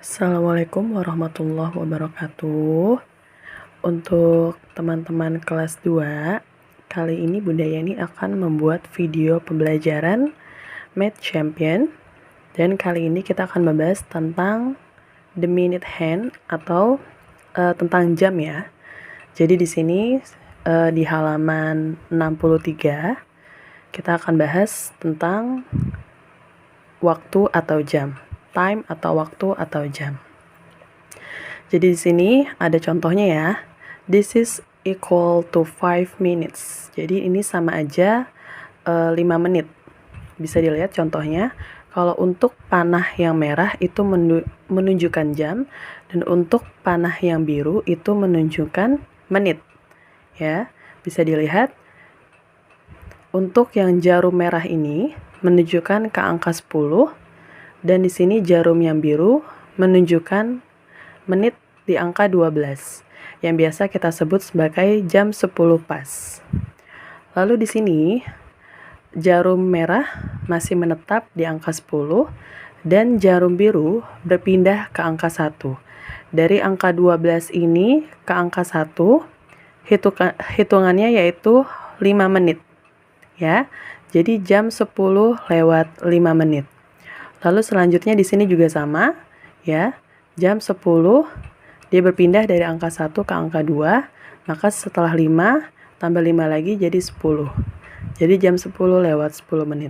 Assalamualaikum warahmatullahi wabarakatuh. Untuk teman-teman kelas 2, kali ini Bunda Yani akan membuat video pembelajaran Math Champion. Dan kali ini kita akan membahas tentang the minute hand atau tentang jam ya. Jadi di sini di halaman 63 kita akan bahas tentang waktu atau jam. Time atau waktu atau jam. Jadi di sini ada contohnya ya. This is equal to 5 minutes. Jadi ini sama aja 5 menit. Bisa dilihat contohnya. Kalau untuk panah yang merah itu menunjukkan jam, dan untuk panah yang biru itu menunjukkan menit. Ya, bisa dilihat. Untuk yang jarum merah ini menunjukkan ke angka 10. Dan di sini jarum yang biru menunjukkan menit di angka 12, yang biasa kita sebut sebagai jam 10 pas. Lalu di sini jarum merah masih menetap di angka 10 dan jarum biru berpindah ke angka 1. Dari angka 12 ini ke angka 1, hitungannya yaitu 5 menit. Ya. Jadi jam 10 lewat 5 menit. Lalu selanjutnya di sini juga sama, ya. Jam 10 dia berpindah dari angka 1 ke angka 2, maka setelah 5 tambah 5 lagi jadi 10. Jadi jam 10 lewat 10 menit.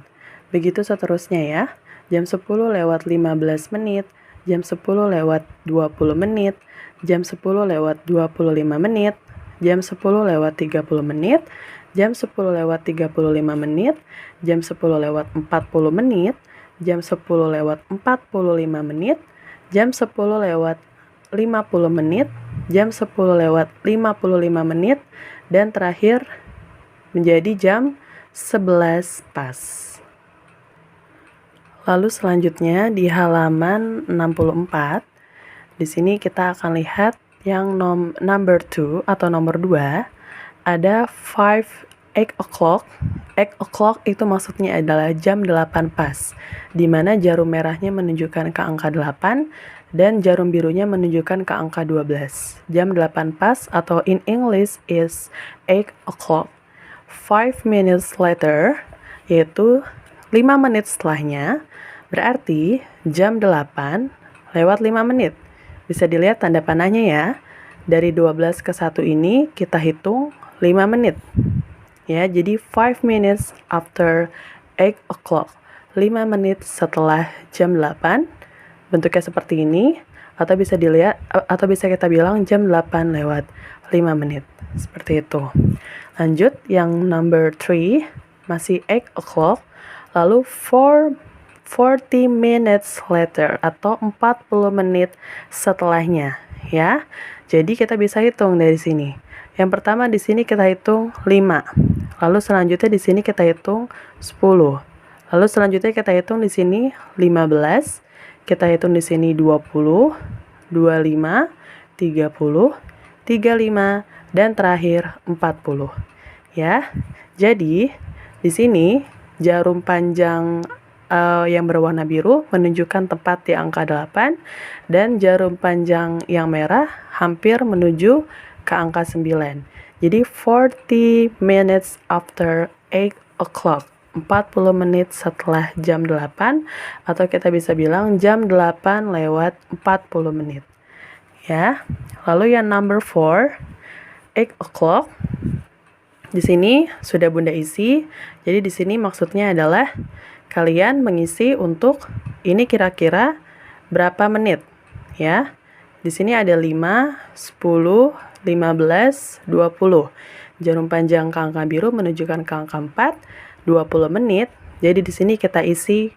Begitu seterusnya ya. Jam 10 lewat 15 menit, jam 10 lewat 20 menit, jam 10 lewat 25 menit, jam 10 lewat 30 menit, jam 10 lewat 35 menit, jam 10 lewat 40 menit, jam 10 lewat 45 menit, jam 10 lewat 50 menit, jam 10 lewat 55 menit, dan terakhir menjadi jam 11 pas. Lalu selanjutnya di halaman 64, di sini kita akan lihat yang number 2 atau nomor 2, ada 8 o'clock. 8 o'clock itu maksudnya adalah jam 8 pas, di mana jarum merahnya menunjukkan ke angka 8 dan jarum birunya menunjukkan ke angka 12. Jam 8 pas atau in English is 8 o'clock. 5 minutes later, yaitu 5 menit setelahnya, berarti jam 8 lewat 5 menit. Bisa dilihat tanda panahnya ya. Dari 12 ke 1 ini kita hitung 5 menit. Ya, jadi 5 minutes after 8 o'clock. 5 menit setelah jam 8. Bentuknya seperti ini, atau bisa dilihat atau bisa kita bilang jam 8 lewat 5 menit. Seperti itu. Lanjut yang number 3, masih 8 o'clock. Lalu 40 minutes later atau 40 menit setelahnya, ya. Jadi kita bisa hitung dari sini. Yang pertama di sini kita hitung 5. Lalu selanjutnya di sini kita hitung 10. Lalu selanjutnya kita hitung di sini 15. Kita hitung di sini 20, 25, 30, 35, dan terakhir 40. Ya. Jadi di sini jarum panjang yang berwarna biru menunjukkan tepat di angka 8, dan jarum panjang yang merah hampir menuju ke angka 9. Jadi 40 minutes after 8 o'clock. 40 menit setelah jam 8, atau kita bisa bilang jam 8 lewat 40 menit. Ya. Lalu yang number 4, 8 o'clock. Di sini sudah Bunda isi. Jadi di sini maksudnya adalah kalian mengisi untuk ini kira-kira berapa menit, ya. Di sini ada 5, 10, 15, 20. Jarum panjang ke angka biru menunjukkan ke angka 4, 20 menit. Jadi di sini kita isi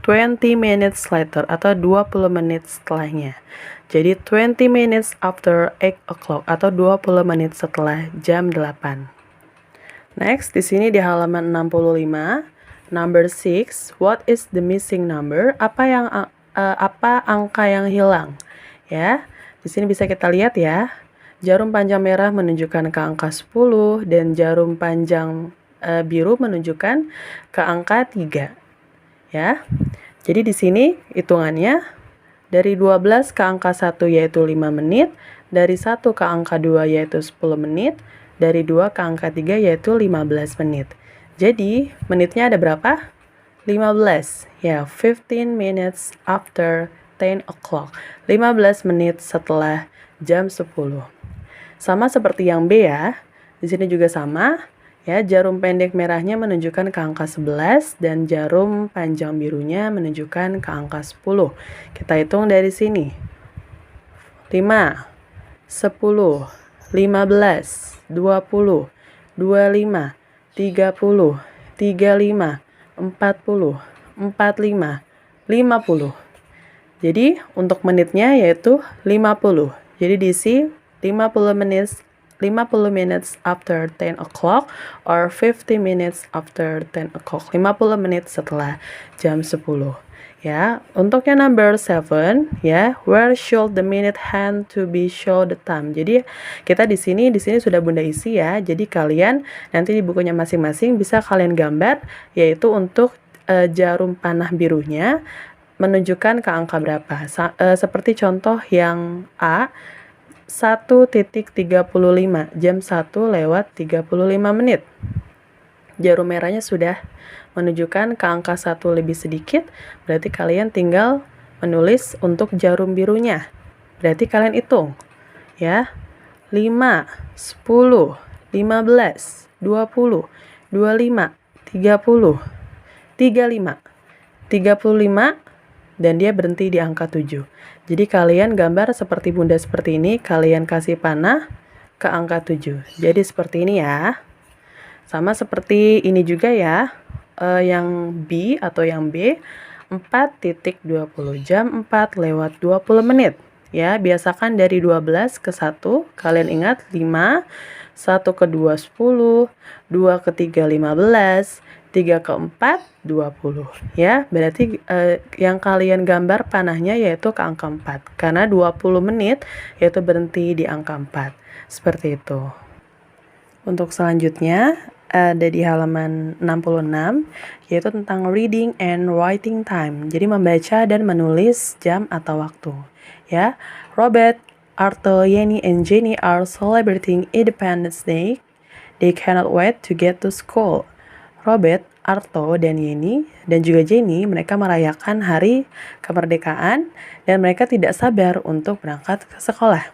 20 minutes later atau 20 menit setelahnya. Jadi 20 minutes after 8 o'clock atau 20 menit setelah jam 8. Next, di sini di halaman 65, number 6, what is the missing number? Apa angka yang hilang? Ya, di sini bisa kita lihat ya. Jarum panjang merah menunjukkan ke angka 10 dan jarum panjang biru menunjukkan ke angka 3. Ya. Jadi di sini hitungannya Dari 12 ke angka 1 yaitu 5 menit, dari 1 ke angka 2 yaitu 10 menit, dari 2 ke angka 3 yaitu 15 menit. Jadi, menitnya ada berapa? 15. Ya, 15 minutes after 10 o'clock. 15 menit setelah jam 10. Sama seperti yang B ya. Di sini juga sama. Ya, jarum pendek merahnya menunjukkan ke angka 11 dan jarum panjang birunya menunjukkan ke angka 10. Kita hitung dari sini. 5, 10, 15, 20, 25, 30, 35, 40, 45, 50. Jadi untuk menitnya yaitu 50. Jadi diisi 50 minutes after 10 o'clock or 50 minutes after 10 o'clock. 50 menit setelah jam 10. Ya, untuk yang number 7 ya, where should the minute hand to be show the time. Jadi kita di sini sudah Bunda isi ya. Jadi kalian nanti di bukunya masing-masing bisa kalian gambar yaitu untuk jarum panah birunya menunjukkan ke angka berapa. Seperti contoh yang A 1:35 jam 1 lewat 35 menit. Jarum merahnya sudah menunjukkan ke angka 1 lebih sedikit, berarti kalian tinggal menulis untuk jarum birunya. Berarti kalian hitung ya. 5, 10, 15, 20, 25, 30, 35, 35 dan dia berhenti di angka 7. Jadi kalian gambar seperti Bunda seperti ini, kalian kasih panah ke angka 7. Jadi seperti ini ya. Sama seperti ini juga ya. Yang B atau yang B 4:20 jam 4 lewat 20 menit. Ya, biasakan dari 12 ke 1, kalian ingat 5, 1 ke 2 10, 2 ke 3 15, 3 ke 4 20 ya. Berarti yang kalian gambar panahnya yaitu ke angka 4 karena 20 menit yaitu berhenti di angka 4. Seperti itu. Untuk selanjutnya ada di halaman 66 yaitu tentang reading and writing time. Jadi membaca dan menulis jam atau waktu. Ya. Robert, Arthur, Yenny, and Jenny are celebrating Independence Day. They cannot wait to get to school. Robert, Arto, dan Yenny, dan juga Jenny, mereka merayakan hari kemerdekaan dan mereka tidak sabar untuk berangkat ke sekolah.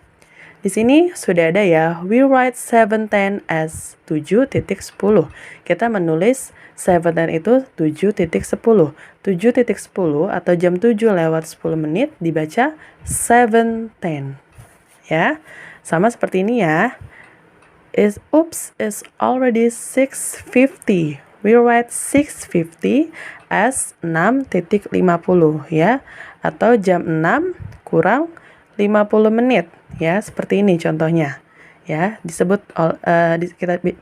Di sini sudah ada ya, we write 7:10 as 7:10. Kita menulis 7:10 itu 7:10. 7:10 atau jam 7 lewat 10 menit dibaca 7:10. Ya, sama seperti ini ya. Is already 6:50. We write 6:50 as 6:50 ya, atau jam 6 kurang 50 menit ya, seperti ini contohnya ya, disebut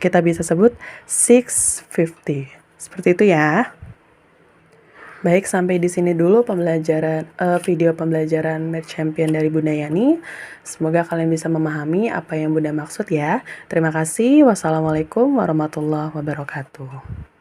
kita bisa sebut 6:50 seperti itu ya. Baik, sampai di sini dulu video pembelajaran Math Champion dari Bunda Yani. Semoga kalian bisa memahami apa yang Bunda maksud ya. Terima kasih. Wassalamualaikum warahmatullahi wabarakatuh.